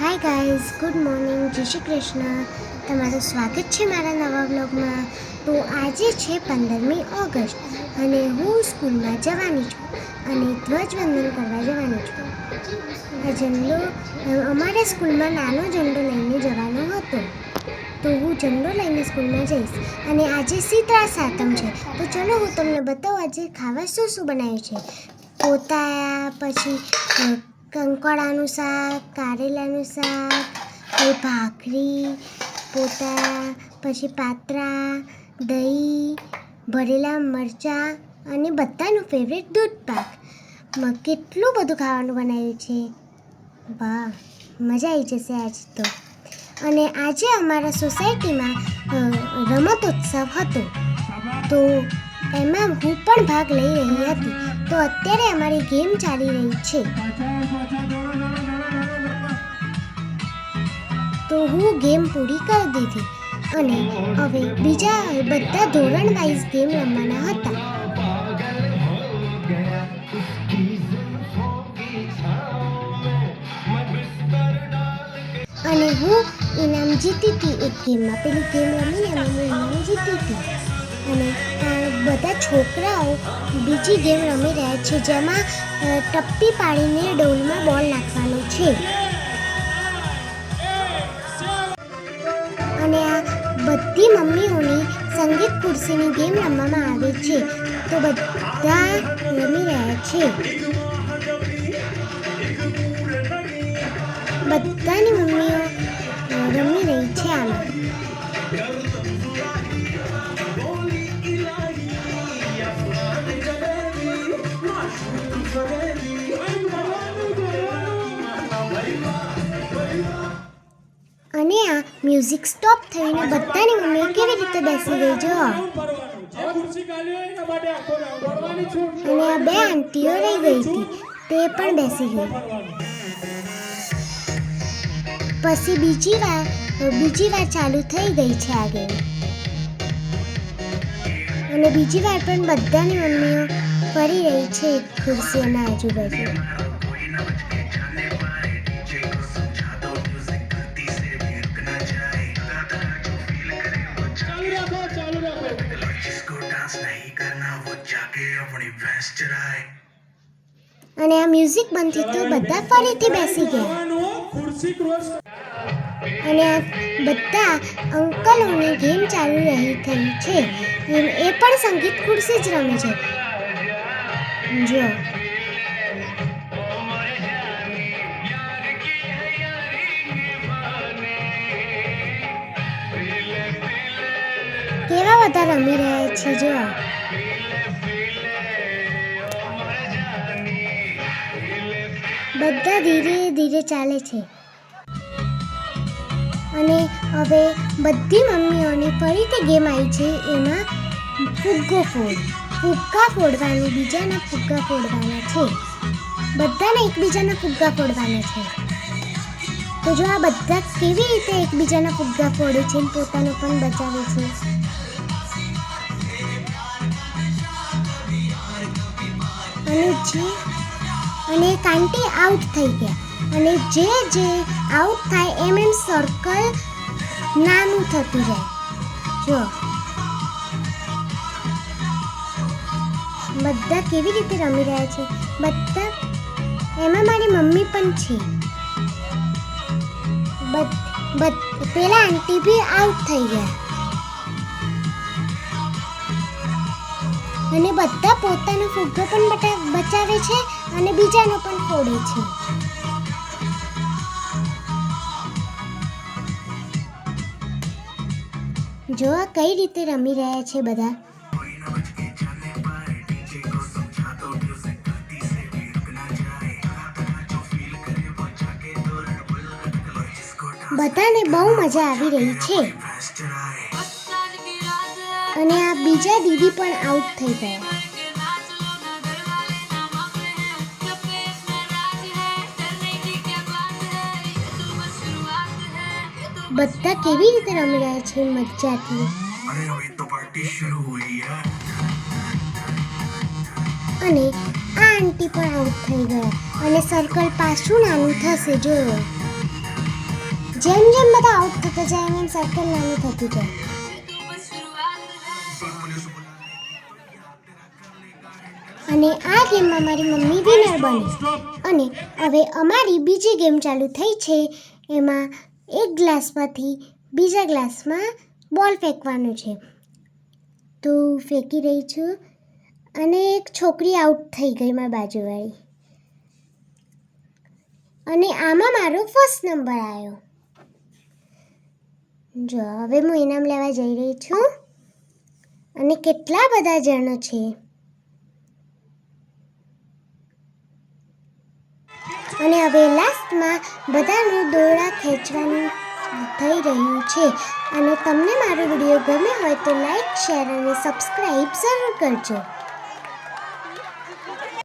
Hi guys, good morning, જય શ્રી કૃષ્ણ. તમારું સ્વાગત છે મારા નવા બ્લોગમાં. તો આજે છે 15મી ઓગસ્ટ અને હું સ્કૂલમાં જવાની છું અને ધ્વજવંદન કરવા જવાની છું. આ ઝંડો અમારે સ્કૂલમાં નાનો ઝંડો લઈને જવાનો હતો, તો હું ઝંડો લઈને સ્કૂલમાં જઈશ. અને આજે શીતળા સાતમ છે, તો ચલો હું તમને બતાવું આજે ખાવા શું શું બનાવ્યું છે. પોતાયા, પછી કંકોડાનું શાક, કારેલાનું શાક, પછી ભાખરી, પોતાયા, પછી પાત્રા, દહીં, ભરેલા મરચાં અને બધાનું ફેવરેટ દૂધ પાક. કેટલું બધું ખાવાનું બનાવ્યું છે. વાહ, મજા આવી જશે આજ તો. અને આજે અમારા સોસાયટીમાં રમતોત્સવ હતો, તો એમાં હું પણ ભાગ લઈ રહી હતી. તો અત્યારે અમારી ગેમ ચાલી રહી છે, તો હું ગેમ પૂરી કરી દીધી અને હવે બીજા બધા ધોરણ વાઇઝ ગેમ રમવાના હતા. અને હું ઇનામ જીતી હતી એક ગેમમાં. પેલી ગેમ રમીને એમાં હું ઇનામ જીતી હતી. અને બધા છોકરાઓ બીજી ગેમ રમી રહ્યા છે, જેમાં ટપ્પી પાડીને ડોલમાં બોલ નાખવાનો છે. અને આ બધી મમ્મીઓની સંગીત ખુરશીની ગેમ રમવામાં આવે છે, તો બધા રમી રહ્યા છે. બધાની મમ્મીઓ રમી રહી છે આમાં. અને આ મ્યુઝિક સ્ટોપ થઈને બધાની મમ્મીઓ કેવી રીતે બેસી ગઈ જો. અને આ બે આંટીઓ રહી ગઈ હતી, તે પણ બેસી ગઈ. પછી બીજી વાર ચાલુ થઈ ગઈ છે આ ગેમ. અને બીજી વાર પણ બધાની મમ્મીઓ ફરી રહી છે ખુરશીઓના આજુબાજુ. અને આ મ્યુઝિક બંધ થયું તો બધા ફરીથી બેસી ગયા. અને આ બધા અંકલોની ગેમ ચાલુ રહી થઈ છે, એ પણ સંગીત ખુરશી જ રમે છે જો. કેવા બધા રમી રહ્યા છે જો. બધા ધીરે ધીરે ચાલે છે. અને હવે બધી મમ્મીઓની ફરીથી ગેમ આવી છે, એમાં ફુગ્ગા ફોડવાનું, બીજાના ફુગ્ગા ફોડવાના છે. બધાને એકબીજાના ફુગ્ગા ફોડવાના છે. તો જો આ બધા કેવી રીતે એકબીજાના ફુગ્ગા ફોડે છે અને પોતાનો પણ બચાવે છે. અને એક આંટી આઉટ થઈ ગયા. અને જે આઉટ થાય એમ સર્કલ નાનું થતું જાય જો. બધા કેવી રીતે રમી રહ્યા છે બધા. એમાં મારી મમ્મી પણ છે. પેલા આંટી બી આઉટ થઈ ગયા. અને બધા પોતાનો ફુગ્ગો પણ બચાવે છે અને બીજાનો પણ ફોડે છે. જો આ કઈ રીતે રમી રહ્યા છે બધા. બધાને બહુ મજા આવી રહી છે. અને આ બીજા દીદી પણ આઉટ થઈ ગયા. બધા કેવી રીતે રમી રહ્યા છે મજાથી. અને આ આંટી પણ આઉટ થઈ ગયા અને સર્કલ પાછું નાનું થશે જો. જેમ જેમ બધા આઉટ થતા જાય એમ સર્કલ નાનું થતું જાય. અને આ ગેમમાં મારી મમ્મી વિનર બની. અને હવે અમારી બીજી ગેમ ચાલુ થઈ છે. એમાં એક ગ્લાસમાંથી બીજા ગ્લાસમાં બોલ ફેંકવાનું છે. તો ફેંકી રહી છું અને એક છોકરી આઉટ થઈ ગઈ મારી બાજુવાળી. અને આમાં મારો ફર્સ્ટ નંબર આવ્યો. જો હવે હું ઇનામ લેવા જઈ રહી છું. અને કેટલા બધા જણો છે. અને હવે લાસ્ટમાં બધાનું દોરડા ખેંચવાનું થઈ રહ્યું છે. અને તમને મારો વિડીયો ગમ્યો હોય તો લાઈક, શેર અને સબસ્ક્રાઈબ જરૂર કરજો.